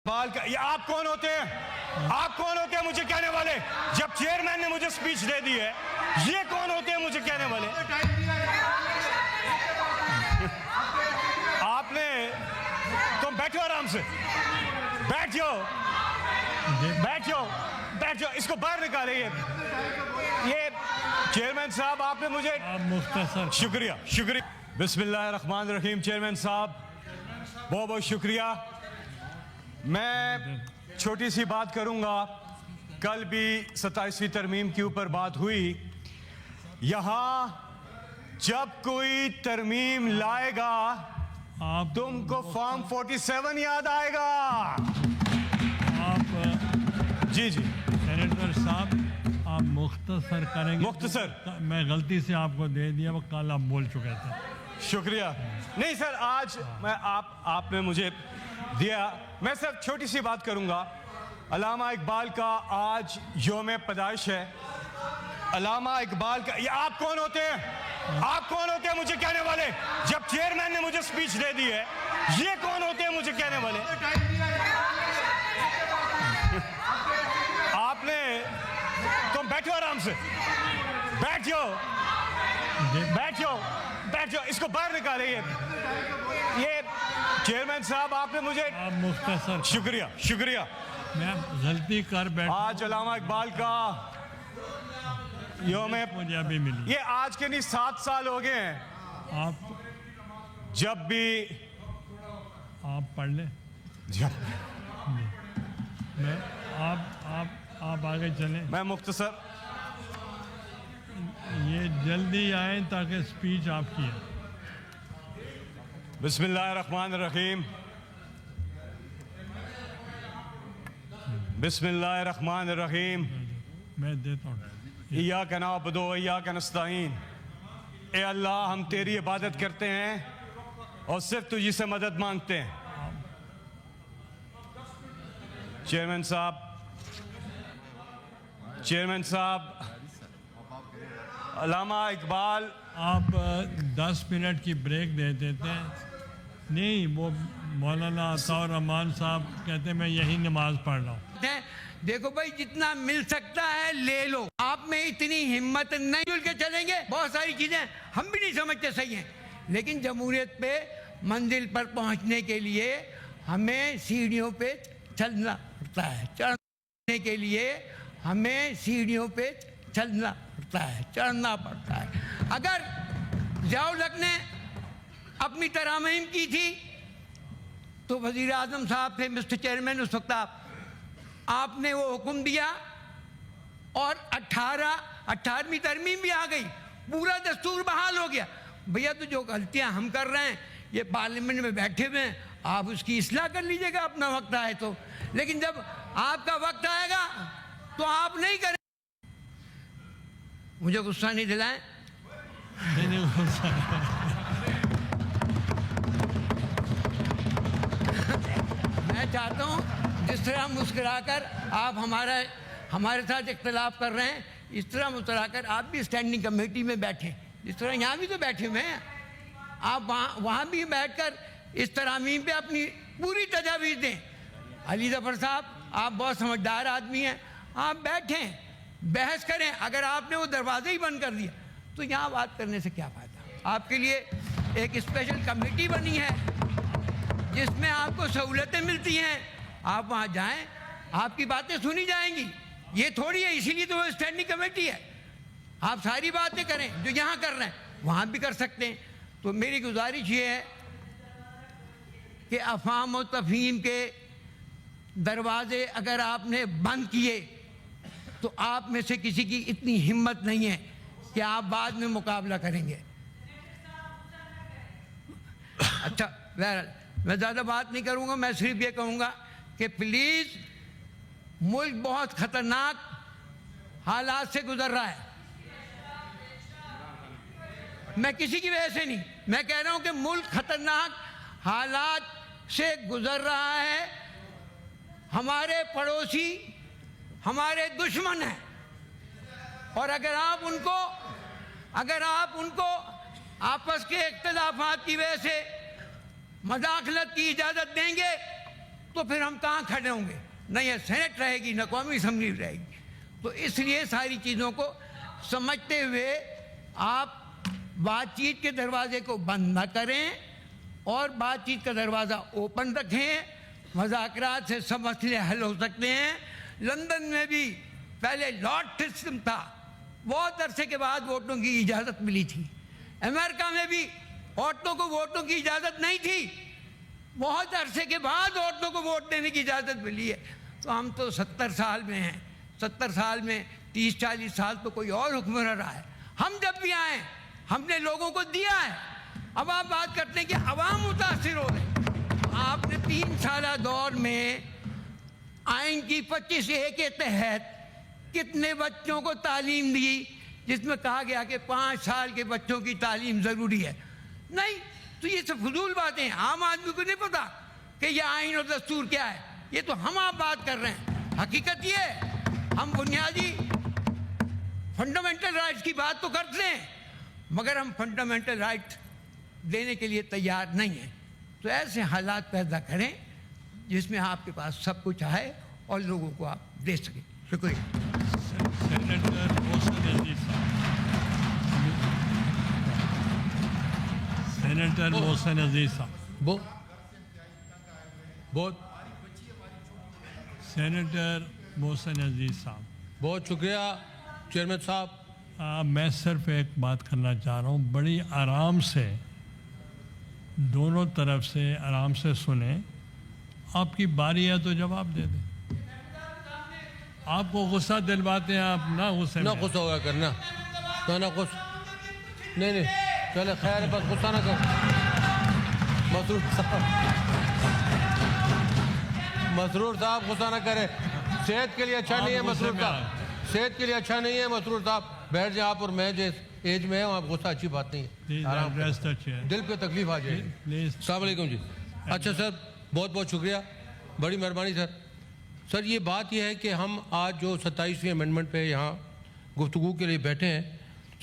یہ آپ کون ہوتے ہیں؟ آپ کون ہوتے ہیں مجھے کہنے والے؟ جب چیئرمین نے مجھے سپیچ دے دی ہے، یہ کون ہوتے ہیں مجھے کہنے والے؟ آپ نے تم بیٹھو آرام سے، بیٹھ جاؤ بیٹھ جاؤ بیٹھ جاؤ، اس کو باہر نکالے۔ یہ چیئرمین صاحب آپ نے مجھے مختصر شکریہ شکریہ بسم اللہ الرحمن الرحیم۔ چیئرمین صاحب بہت بہت شکریہ۔ میں چھوٹی سی بات کروں گا، کل بھی 27ویں ترمیم کے اوپر بات ہوئی۔ یہاں جب کوئی ترمیم لائے گا آپ تم کو فارم 47 یاد آئے گا۔ آپ جی جی سینیٹر صاحب آپ مختصر کریں گے؟ مختصر میں غلطی سے آپ کو دے دیا، وہ کل آپ بول چکے تھے۔ شکریہ۔ نہیں سر، آج میں آپ نے مجھے دیا، میں صرف چھوٹی سی بات کروں گا۔ علامہ اقبال کا آج یوم پیدائش ہے۔ علامہ اقبال کا، یہ آپ کون ہوتے ہیں؟ آپ کون ہوتے ہیں مجھے کہنے والے؟ جب چیئرمین نے مجھے سپیچ دے دی ہے، یہ کون ہوتے ہیں مجھے کہنے والے؟ آپ نے تم بیٹھو آرام سے، بیٹھ جاؤ بیٹھ جاؤ بیٹھ جاؤ، اس کو باہر نکالے۔ یہ چیئرمین صاحب آپ نے مجھے آپ مختصر شکریہ شکریہ۔ میں غلطی کر بیٹھا، آج علامہ اقبال کا یوم، مجھے ابھی ملی۔ یہ آج کے نہیں 7 سال ہو گئے ہیں، آپ جب بھی پڑھ لیں، میں آپ آگے چلیں، میں مختصر یہ جلدی آئیں تاکہ سپیچ آپ کی ہے۔ بسم اللہ الرحمن الرحیم۔ بسم اللہ الرحمن الرحیم۔ میں دیتا ہوں۔ ایاک نعبد و ایاک نستعین۔ اے اللہ، ہم تیری عبادت کرتے ہیں اور صرف تجھی سے مدد مانگتے ہیں۔ چیئرمین صاحب علامہ اقبال، آپ 10 منٹ کی بریک دے دیتے ہیں؟ نہیں، وہ مولانا عطاء الرحمان صاحب کہتے ہیں میں یہی نماز پڑھ رہا ہوں۔ دیکھو بھائی، جتنا مل سکتا ہے لے لو، آپ میں اتنی ہمت نہیں، مل کے چلیں گے۔ بہت ساری چیزیں ہم بھی نہیں سمجھتے صحیح ہیں، لیکن جمہوریت پہ منزل پر پہنچنے کے لیے ہمیں سیڑھیوں پہ چلنا پڑتا ہے، چڑھنے کے لیے ہمیں سیڑھیوں پہ چلنا پڑتا ہے، چڑھنا پڑتا ہے۔ اگر ضیاء الحق نے اپنی ترامیم کی تھی تو وزیر اعظم صاحب تھے، مسٹر چیئرمین اس وقت، آپ نے وہ حکم دیا اور 18ویں ترمیم بھی آ گئی، پورا دستور بحال ہو گیا۔ بھیا تو جو غلطیاں ہم کر رہے ہیں، یہ پارلیمنٹ میں بیٹھے ہوئے ہیں، آپ اس کی اصلاح کر لیجئے گا اپنا وقت آئے تو، لیکن جب آپ کا وقت آئے گا تو آپ نہیں کریں۔ مجھے غصہ نہیں دلائیں۔ میں چاہتا ہوں جس طرح مسکرا کر آپ ہمارے ساتھ اختلاف کر رہے ہیں، اس طرح مسکرا کر آپ بھی اسٹینڈنگ کمیٹی میں بیٹھیں، جس طرح یہاں بھی تو بیٹھے ہوئے ہیں، آپ وہاں بھی بیٹھ کر اس ترامیم پہ اپنی پوری تجاویز دیں۔ علی ظفر صاحب، آپ بہت سمجھدار آدمی ہیں، آپ بیٹھیں، بحث کریں۔ اگر آپ نے وہ دروازے ہی بند کر دیا تو یہاں بات کرنے سے کیا فائدہ؟ آپ کے لیے ایک اسپیشل کمیٹی بنی ہے جس میں آپ کو سہولتیں ملتی ہیں، آپ وہاں جائیں، آپ کی باتیں سنی جائیں گی۔ یہ تھوڑی ہے، اسی لیے تو وہ اسٹینڈنگ کمیٹی ہے، آپ ساری باتیں کریں جو یہاں کر رہے ہیں وہاں بھی کر سکتے ہیں۔ تو میری گزارش یہ ہے کہ افہام و تفہیم کے دروازے اگر آپ نے بند کیے تو آپ میں سے کسی کی اتنی ہمت نہیں ہے کہ آپ بعد میں مقابلہ کریں گے۔ اچھا، میں زیادہ بات نہیں کروں گا، میں صرف یہ کہوں گا کہ پلیز، ملک بہت خطرناک حالات سے گزر رہا ہے۔ میں کسی کی وجہ سے نہیں، میں کہہ رہا ہوں کہ ملک خطرناک حالات سے گزر رہا ہے۔ ہمارے پڑوسی ہمارے دشمن ہیں، اور اگر آپ ان کو آپس کے اختلافات کی وجہ سے مداخلت کی اجازت دیں گے تو پھر ہم کہاں کھڑے ہوں گے؟ نہ یہ سینٹ رہے گی، نہ قومی اسمبلی رہے گی۔ تو اس لیے ساری چیزوں کو سمجھتے ہوئے آپ بات چیت کے دروازے کو بند نہ کریں اور بات چیت کا دروازہ اوپن رکھیں۔ مذاکرات سے سب مسئلے حل ہو سکتے ہیں۔ لندن میں بھی پہلے لاٹ سسٹم تھا، بہت عرصے کے بعد ووٹوں کی اجازت ملی تھی۔ امریکہ میں بھی عورتوں کو ووٹوں کی اجازت نہیں تھی، بہت عرصے کے بعد عورتوں کو ووٹ دینے کی اجازت ملی ہے۔ تو ہم تو 70 سال میں ہیں، 70 سال میں 30-40 سال تو کوئی اور حکمران رہا ہے۔ ہم جب بھی آئیں ہم نے لوگوں کو دیا ہے۔ اب آپ بات کرتے ہیں کہ عوام متاثر ہو رہے ہیں۔ آپ نے 3 سالہ دور میں آئین کی 25A کے تحت کتنے بچوں کو تعلیم دی، جس میں کہا گیا کہ 5 سال کے بچوں کی تعلیم ضروری ہے؟ نہیں، تو یہ سب فضول باتیں ہیں، عام آدمی کو نہیں پتا کہ یہ آئین اور دستور کیا ہے۔ یہ تو ہم آپ بات کر رہے ہیں۔ حقیقت یہ ہے ہم بنیادی فنڈامنٹل رائٹس کی بات تو کرتے ہیں، مگر ہم فنڈامنٹل رائٹ دینے کے لیے تیار نہیں ہیں۔ تو ایسے حالات پیدا کریں جس میں آپ کے پاس سب کچھ آئے اور لوگوں کو آپ دے سکیں۔ شکریہ۔ سینیٹر محسن عزیز صاحب، سینیٹر محسن عزیز صاحب، سینیٹر محسن عزیز صاحب، بہت شکریہ چیئرمین صاحب۔ میں صرف ایک بات کرنا چاہ رہا ہوں، بڑی آرام سے دونوں طرف سے آرام سے سنیں۔ آپ کی باری ہے تو جواب دے دیں۔ آپ کو غصہ دلواتے ہیں، آپ نہ غصے نہ میں غصہ ہوا کرنا، نہ غصہ، نہیں چلے خیر ہے، بس غصہ نہ کرو۔ مسرور صاحب غصہ نہ کرے، صحت کے لیے اچھا نہیں ہے مسرور صاحب، صحت کے لیے اچھا نہیں ہے مسرور صاحب۔ بیٹھ جائیں آپ، اور میں جس ایج میں ہوں، آپ غصہ اچھی بات نہیں ہے، آرام کریں، دل پہ تکلیف آ جائے گی۔ السلام علیکم جی۔ اچھا سر، بہت بہت شکریہ، بڑی مہربانی سر۔ سر یہ بات یہ ہے کہ ہم آج جو 27ویں امینڈمنٹ پہ یہاں گفتگو کے لیے بیٹھے ہیں،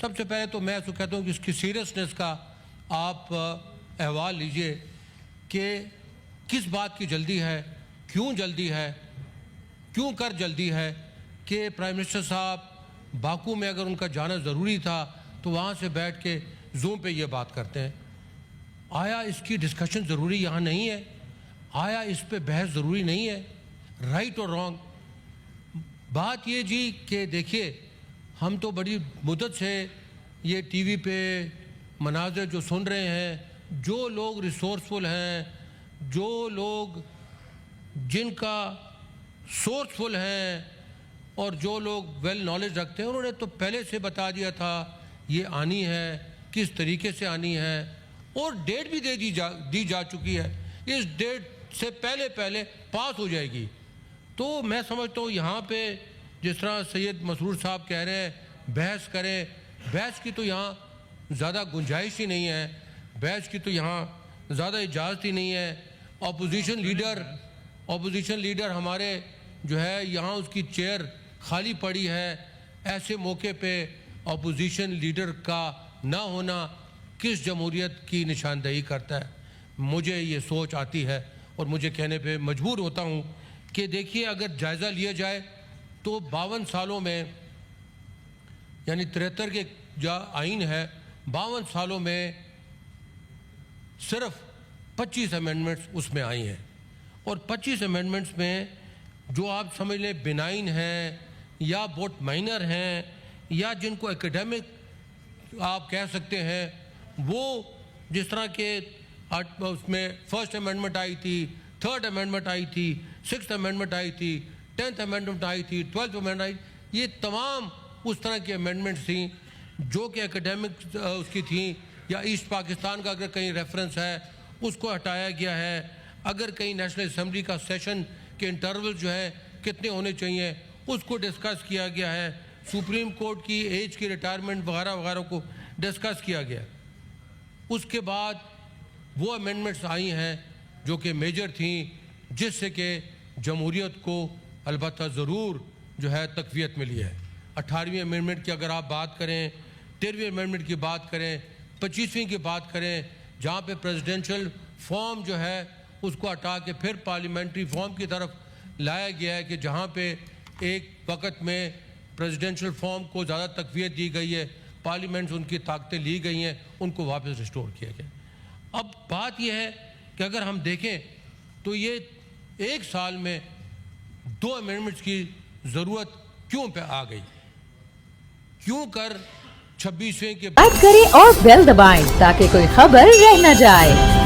سب سے پہلے تو میں ایسا کہتا ہوں کہ اس کی سیریسنس کا آپ احوال لیجئے کہ کس بات کی جلدی ہے، کیوں جلدی ہے، کیوں کر جلدی ہے کہ پرائم منسٹر صاحب باکو میں اگر ان کا جانا ضروری تھا تو وہاں سے بیٹھ کے زوم پہ یہ بات کرتے ہیں۔ آیا اس کی ڈسکشن ضروری یہاں نہیں ہے؟ آیا اس پہ بحث ضروری نہیں ہے؟ رائٹ اور رانگ بات یہ جی کہ دیکھیے، ہم تو بڑی مدت سے یہ ٹی وی پہ مناظر جو سن رہے ہیں، جو لوگ ریسورسفل ہیں، جو لوگ جن کا سورسفل ہیں اور جو لوگ ویل نالج رکھتے ہیں، انہوں نے تو پہلے سے بتا دیا تھا یہ آنی ہے، کس طریقے سے آنی ہے، اور ڈیٹ بھی دی جا چکی ہے، اس ڈیٹ سے پہلے پاس ہو جائے گی۔ تو میں سمجھتا ہوں یہاں پہ جس طرح سید مسرور صاحب کہہ رہے ہیں بحث کریں، بحث کی تو یہاں زیادہ گنجائش ہی نہیں ہے، بحث کی تو یہاں زیادہ اجازت ہی نہیں ہے۔ اپوزیشن لیڈر ہمارے جو ہے یہاں اس کی چیئر خالی پڑی ہے، ایسے موقع پہ اپوزیشن لیڈر کا نہ ہونا کس جمہوریت کی نشاندہی کرتا ہے؟ مجھے یہ سوچ آتی ہے اور مجھے کہنے پہ مجبور ہوتا ہوں کہ دیکھیے، اگر جائزہ لیا جائے تو 52 سالوں میں، یعنی 73 کے جو آئین ہے، 52 سالوں میں صرف 25 امینڈمنٹس اس میں آئی ہیں، اور 25 امینڈمنٹس میں جو آپ سمجھ لیں بینائن ہیں یا بہت مائنر ہیں یا جن کو ایکیڈیمک آپ کہہ سکتے ہیں، وہ جس طرح کے اس میں فرسٹ امینڈمنٹ آئی تھی، تھرڈ امینڈمنٹ آئی تھی، سکستھ امینڈمنٹ آئی تھی، 10th امینڈمنٹ آئی تھی، 12th امینڈمنٹ آئی، یہ تمام اس طرح کی امینڈمنٹس تھیں جو کہ ایکیڈیمک اس کی تھیں، یا ایسٹ پاکستان کا اگر کہیں ریفرنس ہے اس کو ہٹایا گیا ہے، اگر کہیں نیشنل اسمبلی کا سیشن کے انٹرول جو ہے کتنے ہونے چاہیے اس کو ڈسکس کیا گیا ہے، سپریم کورٹ کی ایج کی ریٹائرمنٹ وغیرہ وغیرہ کو ڈسکس کیا گیا۔ اس کے بعد وہ امینڈمنٹس آئی ہیں جو کہ میجر تھیں، جس سے کہ جمہوریت کو البتہ ضرور جو ہے تقویت ملی ہے۔ 18ویں امینڈمنٹ کی اگر آپ بات کریں، 13ویں امینڈمنٹ کی بات کریں، 25ویں کی بات کریں، جہاں پہ پریزیڈنشل فارم جو ہے اس کو ہٹا کے پھر پارلیمنٹری فارم کی طرف لایا گیا ہے کہ جہاں پہ ایک وقت میں پریزیڈنشل فارم کو زیادہ تقویت دی گئی ہے, پارلیمنٹس ان کی طاقتیں لی گئی ہیں, ان کو واپس ریسٹور کیا گیا. اب بات یہ ہے کہ اگر ہم دیکھیں تو یہ ایک سال میں 2 امینڈمنٹس کی ضرورت کیوں پہ آ گئی, کیوں کر 26ویں کے لائک کریں اور بیل دبائیں تاکہ کوئی خبر رہ نہ جائے.